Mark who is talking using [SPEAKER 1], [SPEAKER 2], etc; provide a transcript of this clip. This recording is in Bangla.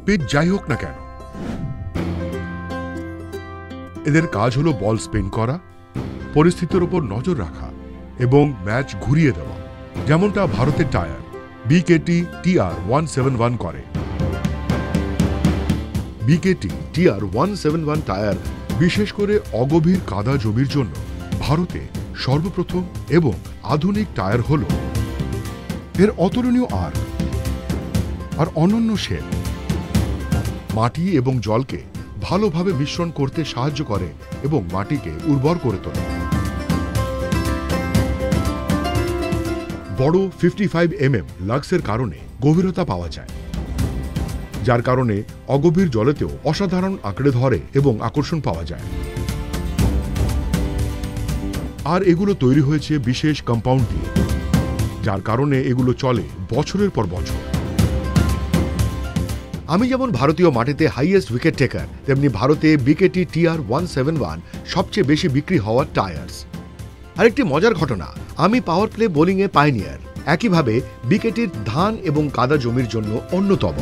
[SPEAKER 1] পিচ যাই হোক না কেন। এদের কাজ হলো বল স্পিন করা, পরিস্থিতির উপর নজর রাখা এবং ম্যাচ ঘুরিয়ে দেওয়া, যেমনটা ভারতের টায়ার BKT TR-171 করে। BKT TR-171 টায়ার বিশেষ করে অগভীর কাদা জমির জন্য ভারতে সর্বপ্রথম এবং আধুনিক টায়ার হল। এর অতুলনীয় আর অনন্য শেপ মাটি এবং জলকে ভালোভাবে মিশ্রণ করতে সাহায্য করে এবং মাটিকে উর্বর করে তোলে। বড় 55 mm লাক্সের কারণে গভীরতা পাওয়া যায়, যার কারণে অগভীর জলেতেও অসাধারণ আঁকড়ে ধরে এবং আকর্ষণ পাওয়া যায়। আর এগুলো তৈরি হয়েছে বিশেষ কম্পাউন্ড দিয়ে, যার কারণে এগুলো চলে বছরের পর বছর। আমি যেমন ভারতীয় মাটিতে হাইয়েস্ট উইকেট টেকার, তেমনি ভারতে BKT TR-171 সবচেয়ে বেশি বিক্রি হওয়া টায়ার্স। আরেকটি মজার ঘটনা, আমি পাওয়ার প্লে বোলিংয়ে পাইনিয়ার, একইভাবে BKTর ধান এবং কাদা জমির জন্য অন্যতম।